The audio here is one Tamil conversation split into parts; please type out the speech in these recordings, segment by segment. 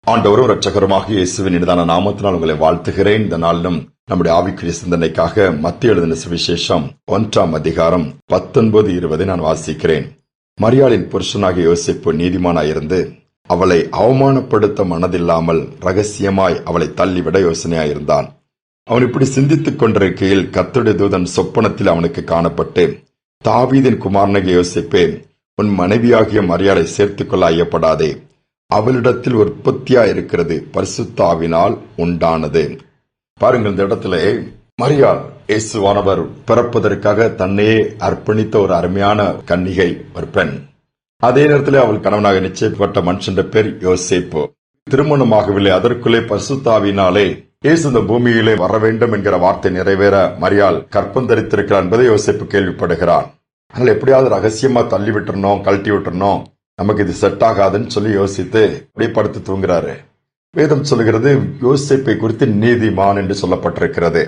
ஆண்டவரும் இரட்சகருமாகிய இயேசுவின் இனிதான நாமத்தினால் உங்களை வாழ்த்துகிறேன். இந்த நாளிலும் நம்முடைய ஆவிக்குரிய சிந்தனைக்காக மத்திய எழுதின சுவிசேஷம் 1ஆம் அதிகாரம் 19-20 நான் வாசிக்கிறேன். மரியாளின் புருஷனாகிய யோசேப்பு நீதிமானாயிருந்து அவளை அவமானப்படுத்த மனதில்லாமல் ரகசியமாய் அவளை தள்ளிவிட யோசனையாயிருந்தான். அவன் இப்படி சிந்தித்துக் கொண்டிருக்கையில் கர்த்தருடைய தூதன் சொப்பனத்தில் அவனுக்கு காணப்பட்டு, தாவீதின் குமாரனாகிய யோசேப்பே, உன் மனைவியாகிய மரியாளை சேர்த்துக் கொள்ள ஐயப்படாதே. அவளிடத்தில் உற்பத்தியா இருக்கிறது பரிசுத்த ஆவியினால் உண்டானது. பாருங்கள், இந்த இடத்துல மரியாள் இயேசுவானவர் பிறப்பதற்காக தன்னையே அர்ப்பணித்த ஒரு அருமையான கன்னிகை, ஒரு பெண். அதே நேரத்தில் அவள் கணவனாக நிச்சயிக்கப்பட்ட மனுஷன் பேர் யோசேப்பு. திருமணமாகவில்லை, அதற்குள்ளே பரிசுத்த ஆவியினாலே இயேசு இந்த பூமியிலே வர வேண்டும் என்கிற வார்த்தை நிறைவேற மரியாள் கற்பம் தரித்திருக்கிறார் என்பதை யோசேப்பு கேள்விப்படுகிறான். அதனால் எப்படியாவது ரகசியமா தள்ளி விட்டுறணும், கழட்டி விட்டுறணும், நமக்கு இது செட் ஆகாதுன்னு சொல்லி யோசித்து அப்படியே படுத்து தூங்குறாரு. வேதம் சொல்லுகிறது யோசேப்பை குறித்து நீதிமான் என்று சொல்லப்பட்டிருக்கிறது.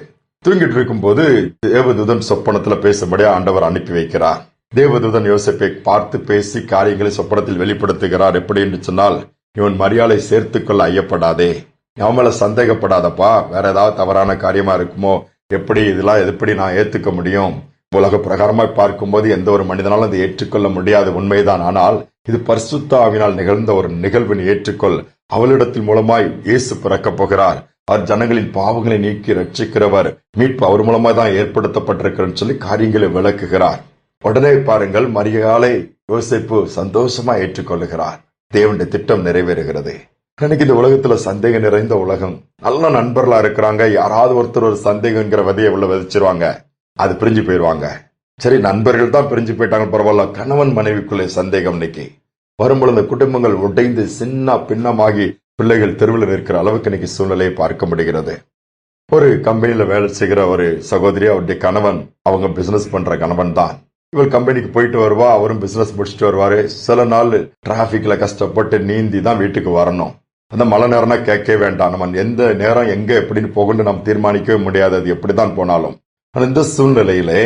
தூங்கிட்டு இருக்கும் போது தேவதூதன் சொப்பனத்துல பேசும்படியா ஆண்டவர் அனுப்பி வைக்கிறார். தேவதூதன் யோசேப்பை பார்த்து பேசி காரியங்களை சொப்பனத்தில் வெளிப்படுத்துகிறார். எப்படி என்று சொன்னால், இவன் மரியாளை சேர்த்துக் கொள்ள ஐயப்படாதே, அவன் மேல சந்தேகப்படாதப்பா, வேற ஏதாவது தவறான காரியமா இருக்குமோ, இதெல்லாம் எப்படி நான் ஏத்துக்க முடியும்? உலக பிரகாரமாய் பார்க்கும்போது எந்த ஒரு மனிதனாலும் அதை ஏற்றுக்கொள்ள முடியாத உண்மைதான். ஆனால் இது பரிசுத்த ஆவியினால் நிகழ்ந்த ஒரு நிகழ்வின் ஏற்றுக்கொள். அவளிடத்தில் மூலமாய் இயேசு பிறக்கப் போகிறார். அவர் ஜனங்களின் பாவங்களை நீக்கி ரட்சிக்கிறவர். மீட்பு அவர் மூலமாய் தான் ஏற்படுத்தப்பட்டிருக்கிறது சொல்லி காரியங்களை விளக்குகிறார். உடனே பாருங்கள், மரியாளை யோசேப்பு சந்தோஷமா ஏற்றுக்கொள்ளுகிறார். தேவனுடைய திட்டம் நிறைவேறுகிறது. எனக்கு இந்த உலகத்துல சந்தேகம் நிறைந்த உலகம். நல்ல நண்பர்களா இருக்கிறாங்க, யாராவது ஒருத்தர் ஒரு சந்தேகங்கிற விதையை உள்ள விதைச்சிருவாங்க, அது பிரிஞ்சு போயிருவாங்க. சரி, நண்பர்கள் தான் பிரிஞ்சு போயிட்டாங்க, பரவாயில்ல. கணவன் மனைவிக்குள்ளே சந்தேகம் இன்னைக்கு வரும்பொழுது குடும்பங்கள் உடைந்து சின்ன பின்னமாகி பிள்ளைகள் தெருவில் இருக்கிற அளவுக்கு இன்னைக்கு சூழ்நிலையை பார்க்க முடிகிறது. ஒரு கம்பெனியில வேலை செய்கிற ஒரு சகோதரி, அவருடைய கணவன், அவங்க பிசினஸ் பண்ற கணவன் தான். இவள் கம்பெனிக்கு போயிட்டு வருவா, அவரும் பிசினஸ் முடிச்சுட்டு வருவாரு. சில நாள் டிராபிக்ல கஷ்டப்பட்டு நீந்தி தான் வீட்டுக்கு வரணும். அந்த மழை நேரம்னா கேட்கவே வேண்டாம். நம்ம எந்த நேரம் எங்க எப்படின்னு போகணும்னு நம்ம தீர்மானிக்கவே முடியாது, அது எப்படிதான் போனாலும். ஆனா இந்த சூழ்நிலையிலே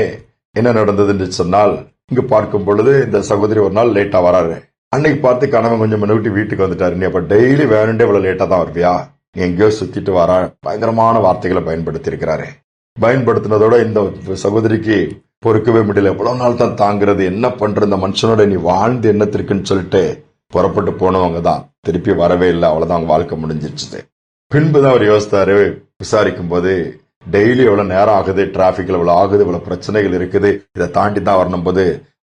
என்ன நடந்தது என்று சொன்னால், இங்கு பார்க்கும் பொழுது இந்த சகோதரி ஒரு நாள் லேட்டா வராரு. அன்னைக்கு பார்த்து கணவன் கொஞ்சம் முன்னிட்டு வீட்டுக்கு வந்துட்டாரு. நீ அப்ப டெய்லி வேணுண்டே இவ்வளவு லேட்டா தான் வருவியா, நீ எங்கேயோ சுத்திட்டு வரா, பயங்கரமான வார்த்தைகளை பயன்படுத்தி இருக்கிறாரு. பயன்படுத்தினதோட இந்த சகோதரிக்கு பொறுக்கவே முடியல. எவ்வளவு நாள் தான் தாங்கிறது, என்ன பண்ற இந்த மனுஷனோட நீ வாழ்ந்து என்னத்திற்குன்னு சொல்லிட்டு புறப்பட்டு போனவங்க தான் திருப்பி வரவே இல்லை. அவ்வளவுதான், அவங்க வாழ்க்கை முடிஞ்சிருச்சு. பின்புதான் அவர் யோசித்தாரு. விசாரிக்கும் போது டெய்லி எவ்வளவு நேரம் ஆகுது, டிராபிக்ல இவ்வளவு ஆகுது, இவ்வளவு பிரச்சனைகள் இருக்குது, இதை தாண்டி தான் வரணும் போது,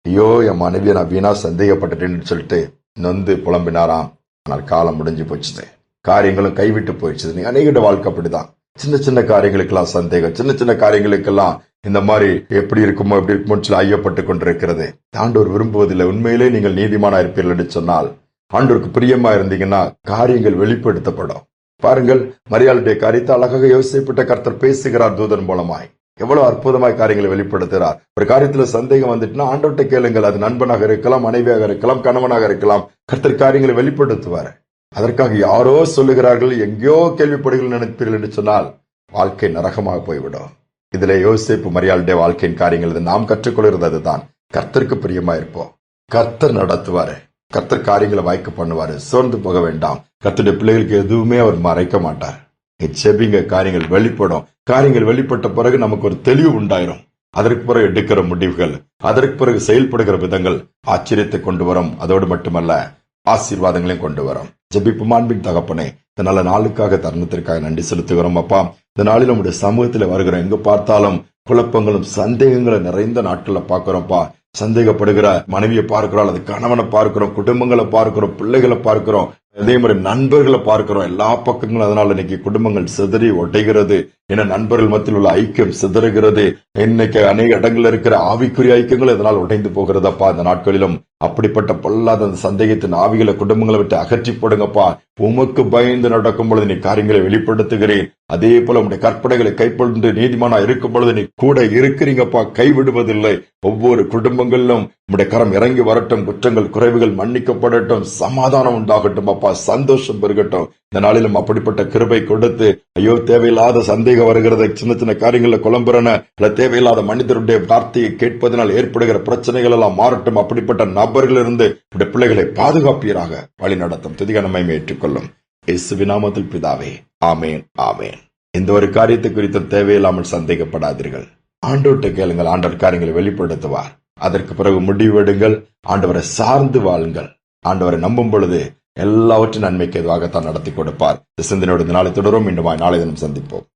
ஐயோ என் மனைவியை நான் வீணா சந்தேகப்பட்டுட்டேன்னு சொல்லிட்டு நொந்து புலம்பினாராம். ஆனால் காலம் முடிஞ்சு போச்சுது, காரியங்களும் கைவிட்டு போயிடுச்சு. நீ அநேக வாழ்க்கை அப்படிதான். சின்ன சின்ன காரியங்களுக்கெல்லாம் சந்தேகம், சின்ன சின்ன காரியங்களுக்கெல்லாம் இந்த மாதிரி எப்படி இருக்குமோ எப்படி இருக்குமோ சொல்லி ஐயப்பட்டு கொண்டிருக்கிறது. ஆண்டவர் விரும்புவதில்லை. உண்மையிலே நீங்கள் நீதிமானா இருப்பீர்கள் என்று சொன்னால், ஆண்டவருக்கு பிரியமா இருந்தீங்கன்னா காரியங்கள் வெளிப்படுத்தப்படும். பாருங்கள், மரியாளுடைய காரியத்தை அழகாக யோசிக்கப்பட்ட கர்த்தர் பேசுகிறார் தூதன் மூலமாய். எவ்வளவு அற்புதமாய் காரியங்களை வெளிப்படுத்துகிறார். ஒரு காரியத்துல சந்தேகம் வந்துட்டுனா ஆண்டவர்கிட்ட கேளுங்கள். அது நண்பனாக இருக்கலாம், மனைவியாக இருக்கலாம், கணவனாக இருக்கலாம். கர்த்தர் காரியங்களை வெளிப்படுத்துவார். அதற்காக யாரோ சொல்லுகிறார்கள், எங்கேயோ கேள்விப்படுகள் நினைப்பீர்கள் என்று சொன்னால் வாழ்க்கை நரகமாக போய்விடும். இதுல யோசேப்பு மரியாளுடைய வாழ்க்கையின் காரியங்கள் நாம் கற்றுக்கொள்கிறது அதுதான். கர்த்தருக்கு பிரியமா இருப்போம், கர்த்தர் நடத்துவாரு, கர்த்தர் காரியங்களை வாய்க்க பண்ணுவாரு. சோர்ந்து போக வேண்டாம். கர்த்தருடைய பிள்ளைகளுக்கு எதுவுமே அவர் மறைக்க மாட்டார். செபிங்க, காரியங்கள் வெளிப்படும். காரியங்கள் வெளிப்பட்ட பிறகு நமக்கு ஒரு தெளிவு உண்டாயிரும். அதற்கு பிறகு எடுக்கிற முடிவுகள், அதற்கு பிறகு செயல்படுகிற விதங்கள் ஆச்சரியத்தை கொண்டு வரும். அதோடு மட்டுமல்ல, ஆசீர்வாதங்களையும் கொண்டு வரும். ஜெபிப்பும். அன்பின் தகப்பனே, இந்த நல்ல நாளுக்காக, தருணத்திற்காக நன்றி செலுத்துகிறோம் அப்பா. இந்த நாளில் நம்முடைய சமூகத்தில் வருகிறோம். எங்க பார்த்தாலும் குழப்பங்களும் சந்தேகங்களும் நிறைந்த நாட்கள்ல பாக்குறோம்ப்பா. சந்தேகப்படுகிற மனைவியை பார்க்கிறோம், அல்லது கணவனை பார்க்கிறோம், குடும்பங்களை பார்க்கிறோம், பிள்ளைகளை பார்க்கிறோம், அதே மாதிரி நண்பர்களை பார்க்கிறோம். எல்லா பக்கங்களும் அதனால இன்னைக்கு குடும்பங்கள் சிதறி ஒட்டைகிறது. ஏன்னா நண்பர்கள் மத்தியில் உள்ள ஐக்கியம் சிதறுகிறது. இன்னைக்கு அநேக இடங்கள்ல இருக்கிற ஆவிக்குரிய ஐக்கியங்கள் இதனால் உடைந்து போகிறதப்பா. இந்த நாட்களிலும் அப்படிப்பட்ட பொல்லாத அந்த சந்தேகத்தின் ஆவிகளை குடும்பங்களை விட்டு அகற்றி போடுங்கப்பா. உமக்கு பயந்து நடக்கும் பொழுது நீ காரியங்களை வெளிப்படுத்துகிறேன். அதே போல உங்களுடைய கற்பனைகளை கைப்பொழுது நீதிமானா இருக்கும் பொழுது நீ கூட இருக்கிறீங்கப்பா, கைவிடுவதில்லை. ஒவ்வொரு குடும்பங்களிலும் உங்களுடைய கரம் இறங்கி வரட்டும், குற்றங்கள் குறைவுகள் மன்னிக்கப்படட்டும், சமாதானம் உண்டாகட்டும் அப்பா, சந்தோஷம் பெருகட்டும். இந்த நாளிலும் அப்படிப்பட்ட கிருபை கொடுத்து, ஐயோ தேவையில்லாத சந்தேகம் வருகிறத, சின்ன சின்ன காரியங்கள்ல குழம்புறன, இல்ல தேவையில்லாத மனிதருடைய வார்த்தையை கேட்பதனால் ஏற்படுகிற பிரச்சனைகள் எல்லாம் மாறட்டும். அப்படிப்பட்ட நபர்களிலிருந்து பிள்ளைகளை பாதுகாப்பீராக வழி நடத்தும். துதிக நம்மை ஏற்றுக்கொள்ளும். இயேசுவின் நாமத்தில் பிதாவே, ஆமேன், ஆமேன். இந்த ஒரு காரியத்தை குறித்து தேவையில்லாமல் சந்தேகப்படாதீர்கள். ஆண்டவர்கிட்ட கேளுங்கள், ஆண்டவர் காரியங்களை வெளிப்படுத்துவார். அதற்கு பிறகு முடிவெடுங்கள், ஆண்டவரை சார்ந்து வாழுங்கள். ஆண்டவரை நம்பும் பொழுது எல்லாவற்றின் நன்மைக்கு எதுவாகத்தான் நடத்தி கொடுப்பார். இந்த சிந்தனையோடு நாளை தொடரும். மீண்டும் நாளை தினம் சந்திப்போம்.